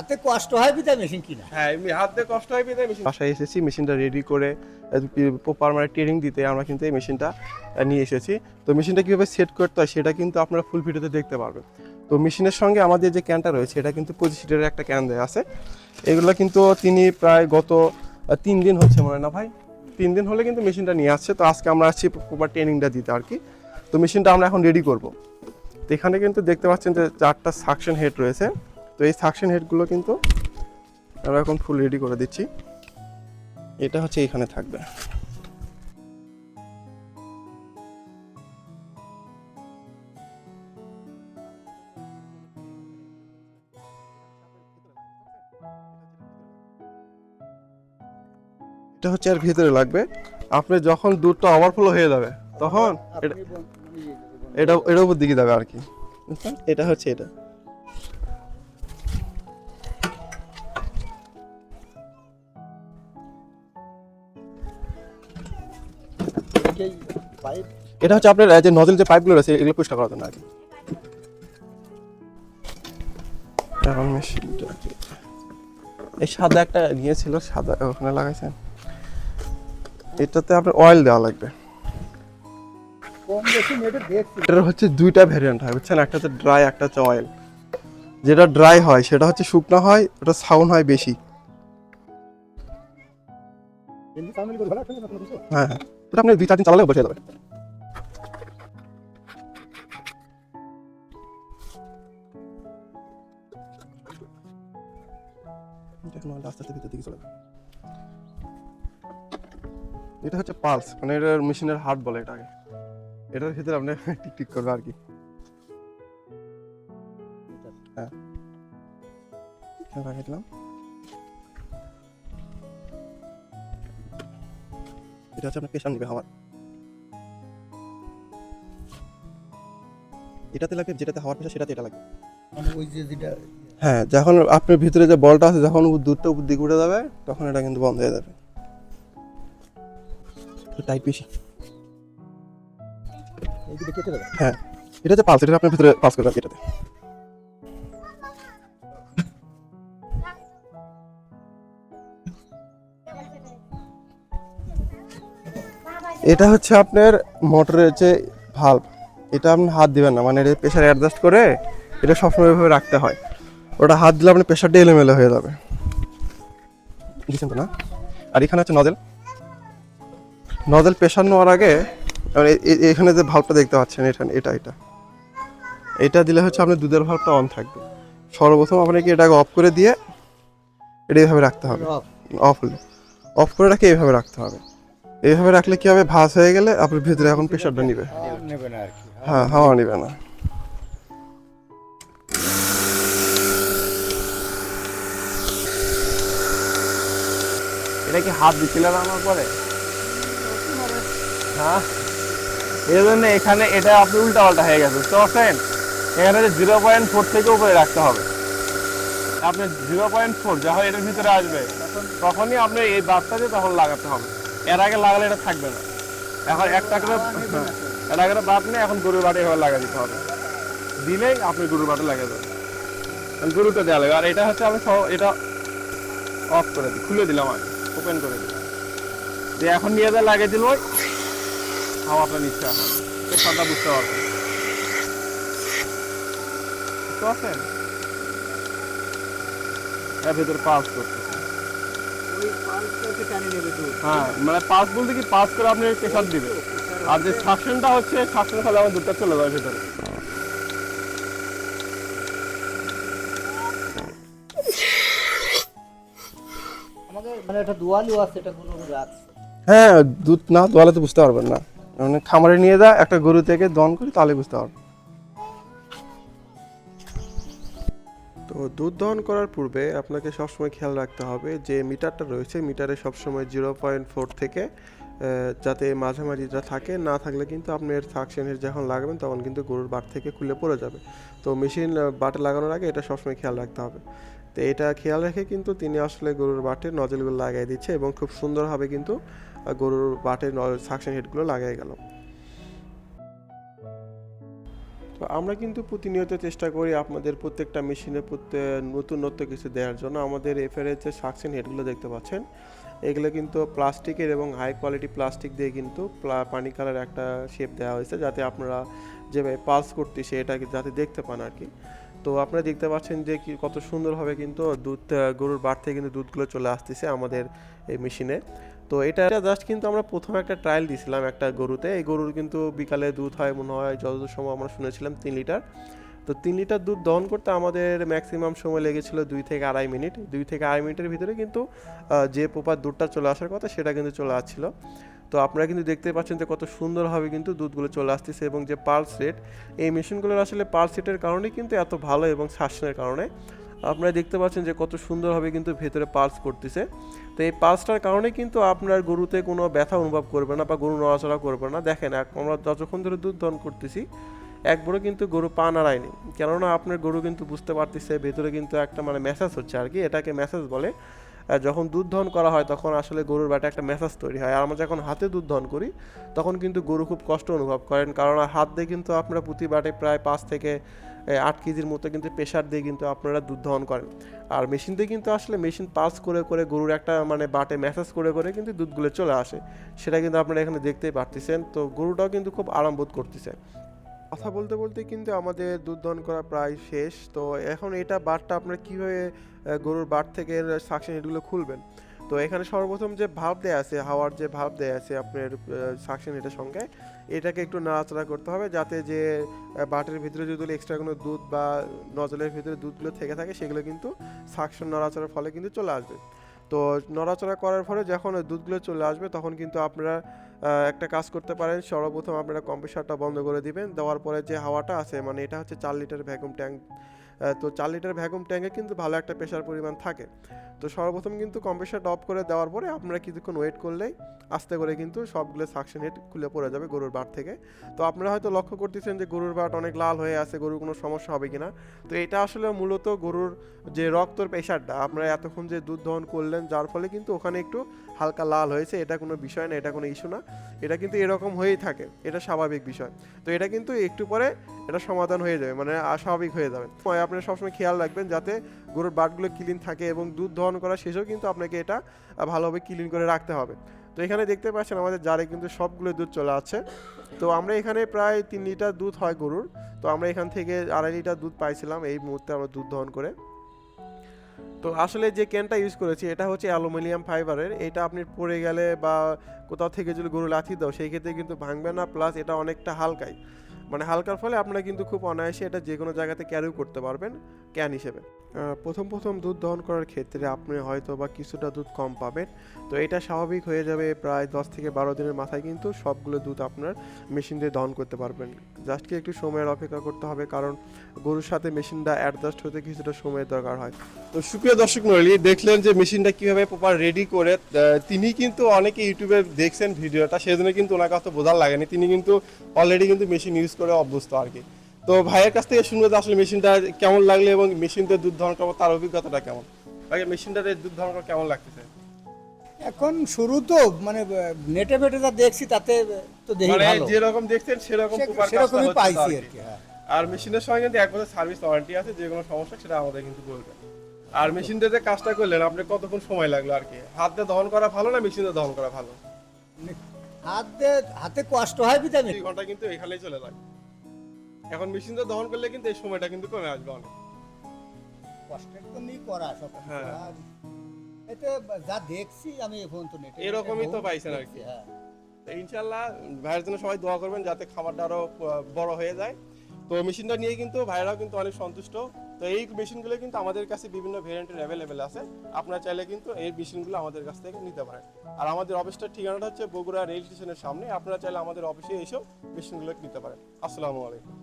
হাতে কষ্ট হয় বিধায় মেশিন কিনা। হ্যাঁ, এমনি হাত দিয়ে কষ্ট হয় বিধায় মেশিন। বাসায় এসেছি মেশিনটা রেডি করে প্রপার মানে ট্রেনিং দিতে আমরা কিন্তু এই মেশিনটা নিয়ে এসেছি। তো মেশিনটা কীভাবে সেট করতে হয় সেটা কিন্তু আপনারা ফুল ভিডিওতে দেখতে পারবেন। তো মেশিনের সঙ্গে আমাদের যে ক্যানটা রয়েছে এটা কিন্তু 25 লিটারের একটা ক্যান দেওয়া আছে। এগুলো কিন্তু তিনি প্রায় গত 3 দিন হচ্ছে মনে হয় না ভাই, 3 দিন হলে কিন্তু মেশিনটা নিয়ে আসছে। তো আজকে আমরা আসছি প্রপার ট্রেনিংটা দিতে আর কি। তো মেশিনটা আমরা এখন রেডি করব। তো এখানে কিন্তু দেখতে পাচ্ছেন যে 4টা সাকশন হেড রয়েছে। তো এই সাকশন হেডগুলো কিন্তু আমরা এখন ফুল রেডি করে দিচ্ছি। এটা হচ্ছে এখানে থাকবে। এটা হচ্ছে আর ভিতরে লাগবে। আপনি যখন দুধটা ওভারফ্লো হয়ে যাবে তখন এটা এটার উপর দিকে যাবে আর কি। এটা হচ্ছে এটা। এটা হচ্ছে আপনার যে নজল যে পাইপগুলো রয়েছে এগুলো পরিষ্কার করার জন্য আর কি। এখন মেশিনটা এই সাদা একটা নিয়েছিল, সাদা ওখানে লাগাইছেন। এটাতে আপনার অয়েল দেওয়া লাগবে। এটার হচ্ছে 2টা ভ্যারিয়েন্ট হয় বুঝছেন, একটা হচ্ছে ড্রাই, একটা হচ্ছে অয়েল। যেটা ড্রাই হয় সেটা হচ্ছে শুকনো হয়, ওটা সাউন্ড হয় বেশি। হ্যাঁ হ্যাঁ, ওটা আপনি 2-4 দিন চালালে বসে যাবে। আস্তে আস্তে ভিতর দিকে চলে যাবে। এটা হচ্ছে পালস, মানে এটা মেশিনের হার্ট বলে এটাকে। এটার ভিতরে আপনি টিক টিক করবে আর কি। হ্যাঁ, লাগিয়ে দিলাম। এটা হচ্ছে আপনার প্রেশার নিবে হাওয়ার। এটাতে লাগবে, যেটাতে হাওয়ার প্রেশার সেটাতে এটা লাগবে। মানে ওই যে যেটা হ্যাঁ, যখন আপনার ভিতরে যে বলটা আছে যখন দুধটা উপর দিকে উঠে যাবে তখন এটা কিন্তু বন্ধ হয়ে যাবে। টাইট বেশি। এইদিকে কেটে দেবে। হ্যাঁ, এটা যে পালস, এটা আপনার ভিতরে পাস করবে এটাতে। এটা হচ্ছে আপনার মোটরের যে ভালভ, এটা আপনি হাত দিবেন না, মানে এটা প্রেশার অ্যাডজাস্ট করে এটা সবসময় এভাবে রাখতে হয়। ওটা হাত দিলে আপনার প্রেশারটা এলোমেলো হয়ে যাবে, বুঝছেন তো না? আর এখানে হচ্ছে নজেল। নজেল প্রেশার নেওয়ার আগে এখানে যে ভালভটা দেখতে পাচ্ছেন এখানে, এটা এটা এটা দিলে হচ্ছে আপনার দুধের ভালভটা অন থাকবে। সর্বপ্রথম আপনাকে এটাকে অফ করে দিয়ে এটা এইভাবে রাখতে হবে। অফ হলে অফ করে রাখে এইভাবে রাখতে হবে। এইভাবে রাখলে কি হবে, ভাঁজ হয়ে গেলে আপনার ভিতরে এখন প্রেশারটা নিবে। নেবে না আর কি। হ্যাঁ, হাওয়া নিবে না। এটা কি হাত দিছিলেন আমার পরে? হ্যাঁ, এই জন্য এখানে এটা আপনি উল্টা পাল্টা হয়ে গেছে বুঝতে পারছেন। এখানে 0.4 থেকে উপরে রাখতে হবে। আপনি 0.4 যখন এটার ভিতরে আসবে তখনই আপনি এই বাসটা দিয়ে তখন লাগাতে হবে। এর আগে লাগালে এটা থাকবে না। এখন একটা করে এটা করে বাদ নেই, এখন গরুর বাটে এভাবে লাগা দিতে হবে। দিলেই আপনি গরুর বাটে লাগিয়ে দেবেন, গরুটা দেওয়া লাগবে। আর এটা হচ্ছে আমি এটা অফ করে দিই, খুলে দিলাম, আমি ওপেন করে দিলাম দিয়ে এখন নিয়ে যা লাগিয়ে দিল হাওয়া আপনার নিচ্ছে। এখন সাদা বুঝতে পারবেন, বুঝতে পারছেন? এর ভেতরে পাস করতেছে। হ্যাঁ, মানে পাস বলতে কি, পাস করে আপনি প্রেশার দিবেন। আর যে সাকশনটা হচ্ছে, সাকশন ফলে আমার দুধটা চলে যাবে ভেতরে। আমাদের মানে একটা দুয়ালিও আছে, এটা কোনো রাখছে। হ্যাঁ, দুধ না দোয়ালে তো বুঝতে পারবেন না। মানে খামারে নিয়ে যা একটা গরু থেকে দন করি তাহলে বুঝতে পারবেন। তো দুধ দহন করার পূর্বে আপনাকে সবসময় খেয়াল রাখতে হবে যে মিটারটা রয়েছে, মিটারে সবসময় 0.4 থেকে যাতে মাঝামাঝিটা থাকে, না থাকলে কিন্তু আপনার সাকশনের যখন লাগাবেন তখন কিন্তু গরুর বাট থেকে খুলে পড়ে যাবে। তো মেশিন বাটে লাগানোর আগে এটা সবসময় খেয়াল রাখতে হবে। তো এটা খেয়াল রেখে কিন্তু তিনি আসলে গরুর বাটে নজলগুলো লাগিয়ে দিচ্ছে এবং খুব সুন্দরভাবে কিন্তু গরুর বাটে সাকশন হেডগুলো লাগিয়ে গেল। তো আমরা কিন্তু প্রতিনিয়ত চেষ্টা করি আপনাদের প্রত্যেকটা মেশিনে নতুনত্ব কিছু দেওয়ার জন্য। আমাদের এফআরের যে সাকশন হেডগুলো দেখতে পাচ্ছেন, এগুলো কিন্তু প্লাস্টিকের এবং হাই কোয়ালিটি প্লাস্টিক দিয়ে কিন্তু পানি কালার একটা শেপ দেওয়া হয়েছে, যাতে আপনারা যেভাবে পালস করতেছে এটাকে যাতে দেখতে পান আর কি। তো আপনারা দেখতে পাচ্ছেন যে কি কত সুন্দরভাবে কিন্তু দুধ গরুর বাট থেকে কিন্তু দুধগুলো চলে আসতেছে আমাদের এই মেশিনে। তো এটা জাস্ট কিন্তু আমরা প্রথমে একটা ট্রায়াল দিয়েছিলাম একটা গরুতে। এই গরুর কিন্তু বিকালে দুধ হয় মনে হয় যতদূর সময় আমরা শুনেছিলাম 3 লিটার। তো 3 লিটার দুধ দহন করতে আমাদের ম্যাক্সিমাম সময় লেগেছিল 2 থেকে আড়াই মিনিট। 2 থেকে আড়াই মিনিটের ভিতরে কিন্তু যে প্রপার দুধটা চলে আসার কথা সেটা কিন্তু চলে আসছিল। তো আপনারা কিন্তু দেখতে পাচ্ছেন যে কত সুন্দরভাবে কিন্তু দুধগুলো চলে আসতেছে, এবং যে পালস রেট, এই মেশিনগুলোর আসলে পালস রেটের কারণেই কিন্তু এত ভালো, এবং শাসনের কারণে আপনারা দেখতে পাচ্ছেন যে কত সুন্দরভাবে কিন্তু ভেতরে পালস করতেছে। তো এই পালসটার কারণে কিন্তু আপনার গরুতে কোনো ব্যথা অনুভব করবে না বা গরু নড়াচড়া করবে না। দেখেন আমরা যতক্ষণ ধরে দুধ দহন করতেছি একবারও কিন্তু গরু পা নাড়ায়নি, কেননা আপনার গরু কিন্তু বুঝতে পারতেছে ভেতরে কিন্তু একটা মানে মেসেজ হচ্ছে আর কি, এটাকে মেসেজ বলে। যখন দুধ দহন করা হয় তখন আসলে গরুর বাটে একটা মেসেজ তৈরি হয়। আর আমরা যখন হাতে দুধ দহন করি তখন কিন্তু গরু খুব কষ্ট অনুভব করেন, কারণ হাত দিয়ে কিন্তু আপনারা প্রতি বাটে প্রায় 5 থেকে 8 কেজির মতো কিন্তু প্রেশার দিয়ে কিন্তু আপনারা দুধ দহন করেন। আর মেশিন দিয়ে কিন্তু আসলে মেশিন পালস করে করে গরুর একটা মানে বাটে মেসেজ করে করে কিন্তু দুধগুলো চলে আসে, সেটা কিন্তু আপনারা এখানে দেখতেই পারতেছেন। তো গরুটাও কিন্তু খুব আরাম বোধ করতেছে। কথা বলতে বলতে কিন্তু আমাদের দুধ দহন করা প্রায় শেষ। তো এখন এটা বাটটা আপনারা কীভাবে গরুর বাট থেকে সাকশন হেডগুলো খুলবেন। তো এখানে সর্বপ্রথম যে ভাল্ব দেয়া আছে, হাওয়ার যে ভাল্ব দেয়া আছে আপনার সাকশন হেডের সঙ্গে, এটাকে একটু নাড়াচাড়া করতে হবে, যাতে যে বাটের ভিতরে যদি এক্সট্রা কোনো দুধ বা নজলের ভিতরে দুধগুলো থেকে থাকে সেগুলো কিন্তু সাকশন নাড়াচাড়ার ফলে কিন্তু চলে আসবে। তো নড়াচড়া করার ফলে যখন ওই দুধগুলো চলে আসবে তখন কিন্তু আপনারা একটা কাজ করতে পারেন। সর্বপ্রথম আপনারা কম্প্রেসারটা বন্ধ করে দিবেন। দেওয়ার পরে যে হাওয়াটা আছে, মানে এটা হচ্ছে 4 লিটার ভ্যাকুয়াম ট্যাঙ্ক। তো 4 লিটার ভ্যাকুয়াম ট্যাঙ্কে কিন্তু ভালো একটা প্রেশার পরিমাণ থাকে। তো সর্বপ্রথম কিন্তু কম্প্রেসারটা অফ করে দেওয়ার পরে আপনারা কিছুক্ষণ ওয়েট করলেই আস্তে করে কিন্তু সবগুলো সাকশন হেড খুলে পড়ে যাবে গরুর বাট থেকে। তো আপনারা হয়তো লক্ষ্য করতেছেন যে গরুর বাট অনেক লাল হয়ে আছে, গরুর কোনো সমস্যা হবে কিনা। তো এটা আসলে মূলত গরুর যে রক্তর প্রেশারটা আপনারা এতক্ষণ যে দুধ দহন করলেন, যার ফলে কিন্তু ওখানে একটু হালকা লাল হয়েছে। এটা কোনো বিষয় না, এটা কোনো ইস্যু না, এটা কিন্তু এরকম হয়েই থাকে, এটা স্বাভাবিক বিষয়। তো এটা কিন্তু একটু পরে এটা সমাধান হয়ে যাবে, মানে স্বাভাবিক হয়ে যাবে। আপনারা সবসময় খেয়াল রাখবেন যাতে গরুর বাটগুলো ক্লিন থাকে, এবং দুধ দহন করা শেষেও কিন্তু আপনাকে এটা ভালোভাবে ক্লিন করে রাখতে হবে। তো এখানে দেখতে পাচ্ছেন আমাদের জারে কিন্তু সবগুলো দুধ চলে আছে। তো আমরা এখানে প্রায় 3 লিটার দুধ হয় গরুর। তো আমরা এখান থেকে 2.5 লিটার দুধ পাইছিলাম এই মুহূর্তে আমরা দুধ দহন করে। তো আসলে যে ক্যানটা ইউজ করেছি এটা হচ্ছে অ্যালুমিনিয়াম ফাইবারের। এটা আপনি পড়ে গেলে বা কোথাও থেকে যদি গরু লাথি দাও সেই ক্ষেত্রে কিন্তু ভাঙবে না, প্লাস এটা অনেকটা হালকাই, মানে হালকার ফলে আপনারা কিন্তু খুব অনায়াসে এটা যে কোনো জায়গাতে ক্যারিও করতে পারবেন ক্যান হিসেবে। প্রথম দুধ দহন করার ক্ষেত্রে আপনি হয়তো বা কিছুটা দুধ কম পাবেন। তো এটা স্বাভাবিক হয়ে যাবে, প্রায় 10 থেকে 12 দিনের মাথায় কিন্তু সবগুলো দুধ আপনার মেশিন দিয়ে দহন করতে পারবেন। জাস্ট কি একটু সময়ের অপেক্ষা করতে হবে, কারণ গরুর সাথে মেশিনটা অ্যাডজাস্ট হতে কিছুটা সময়ের দরকার হয়। তো সুপ্রিয় দর্শক মণ্ডলী, দেখলেন যে মেশিনটা কীভাবে প্রপার রেডি করে। তিনি কিন্তু অনেকে ইউটিউবে দেখছেন ভিডিওটা, সেজন্য কিন্তু ওনার কাছে বোঝার লাগেনি, তিনি কিন্তু অলরেডি কিন্তু মেশিন ইউজ করে অভ্যস্ত আর কি। তো ভাইয়ের কাছ থেকে শুনবো আসলে মেশিনটা কেমন লাগলো এবং মেশিনতে দুধ দহন করবো তার অভিজ্ঞতাটা কেমন। ভাই মেশিনটাতে দুধ দহন করা কেমন লাগতেছে? এখন শুরু তো মানে নেটে ফেটে যা দেখছি তাতে তো দেখি মানে ভালো, যেরকম দেখছেন সেরকম সেরকমই পাইছি আর কি। হ্যাঁ, আর মেশিনের সঙ্গে কিন্তু 1 বছর সার্ভিস ওয়ারেন্টি আছে, যে কোনো সমস্যা সেটা আমাদের কিন্তু বলবেন। আর মেশিনটা যে কাজটা করলেন আপনি কতক্ষণ সময় লাগলো আর কি? হাত দিয়ে দহন করা ভালো না মেশিন দিয়ে দহন করা ভালো? হাতে কষ্ট হয় ভিটামিন 2 ঘন্টা কিন্তু এখানেই চলে যায়। এখন মেশিন দিয়ে দহন করলে কিন্তু এই সময়টা কিন্তু কমে আসবে অনেক। কষ্টের তো নেই করা সব। হ্যাঁ, এতে যা দেখছি আমি এখন তো নেটে এরকমই তো পাইছেন আর কি। হ্যাঁ, তো ইনশাআল্লাহ ভাইয়ের জন্য সবাই দোয়া করবেন যাতে খাবারটা আরো বড় হয়ে যায়। তো মেশিনটা নিয়ে কিন্তু ভাইরাও কিন্তু অনেক সন্তুষ্ট। তো এই মেশিনগুলো কিন্তু আমাদের কাছে বিভিন্ন ভেরিয়েন্টের অ্যাভেলেবেল আছে, আপনারা চাইলে কিন্তু এই মেশিনগুলো আমাদের কাছ থেকে নিতে পারেন। আর আমাদের অফিসটার ঠিকানাটা হচ্ছে বগুড়া রেল স্টেশনের সামনে, আপনারা চাইলে আমাদের অফিসে এসেও মেশিনগুলো নিতে পারেন। আসসালামু আলাইকুম।